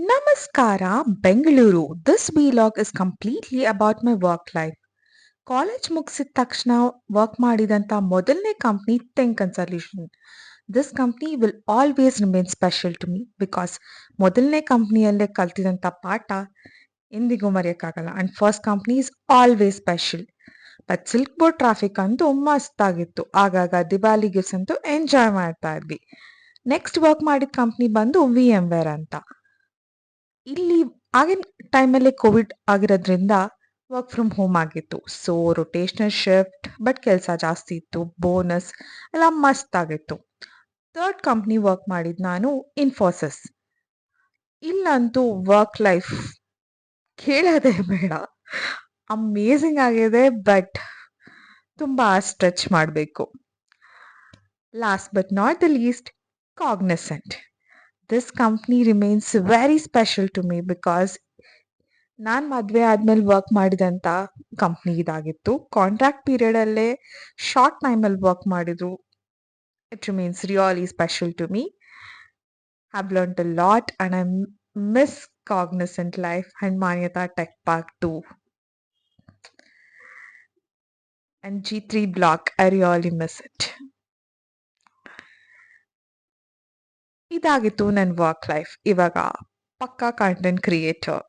ನಮಸ್ಕಾರ Bengaluru. This vlog is completely about my work life. College ಮುಗಿಸಿದ ತಕ್ಷಣ ವರ್ಕ್ ಮಾಡಿದಂಥ ಮೊದಲನೇ company think and solution. This company will always remain special to me because ಮೊದಲನೇ ಕಂಪ್ನಿಯಲ್ಲೇ ಕಲ್ತಿದಂಥ ಪಾಠ ಎಂದಿಗೂ ಮರೆಯೋಕ್ಕಾಗಲ್ಲ. And first company is always special. But silk board traffic ಅಂತೂ ಮಸ್ತಾಗಿತ್ತು. ಆಗಾಗ ದಿವಾಲಿ ಗಿಫ್ಟ್ಸ್ ಅಂತೂ ಎಂಜಾಯ್ ಮಾಡ್ತಾ ಇದ್ವಿ. ನೆಕ್ಸ್ಟ್ ವರ್ಕ್ ಮಾಡಿದ ಕಂಪ್ನಿ ಬಂದು VMware ಅಂತ. ಇಲ್ಲಿ ಆಗಿನ ಟೈಮಲ್ಲಿ ಕೋವಿಡ್ ಆಗಿರೋದ್ರಿಂದ ವರ್ಕ್ ಫ್ರಮ್ ಹೋಮ್ ಆಗಿತ್ತು. ಸೊ ರೊಟೇಷನಲ್ ಶಿಫ್ಟ್ ಬಟ್ ಕೆಲಸ ಜಾಸ್ತಿ ಇತ್ತು, ಬೋನಸ್ ಎಲ್ಲ ಮಸ್ತ್ ಆಗಿತ್ತು. ಥರ್ಡ್ ಕಂಪ್ನಿ ವರ್ಕ್ ಮಾಡಿದ್ದು ನಾನು ಇನ್ಫೋಸಿಸ್. ಇಲ್ಲಂತೂ ವರ್ಕ್ ಲೈಫ್ ಕೇಳೋದೇ ಬೇಡ, ಅಮೇಝಿಂಗ್ ಆಗಿದೆ. ಬಟ್ ತುಂಬ ಸ್ಟ್ರೆಚ್ ಮಾಡಬೇಕು. Last but not the least, Cognizant. This company remains very special to me because ನಾನು ಮದುವೆ ಆದಮೇಲೆ ವರ್ಕ್ ಮಾಡಿದಂಥ ಕಂಪ್ನಿ ಇದಾಗಿತ್ತು. ಕಾಂಟ್ರಾಕ್ಟ್ ಪೀರಿಯಡಲ್ಲೇ ಶಾರ್ಟ್ ಟೈಮಲ್ಲಿ ವರ್ಕ್ ಮಾಡಿದ್ರು. It remains really special to me. Have learned a lot and I miss Cognizant life and Manyata tech park too and G3 block. I really miss it. ಇದಾಗಿತ್ತು ನನ್ನ work life. ಇವಾಗ ಪಕ್ಕಾ content creator.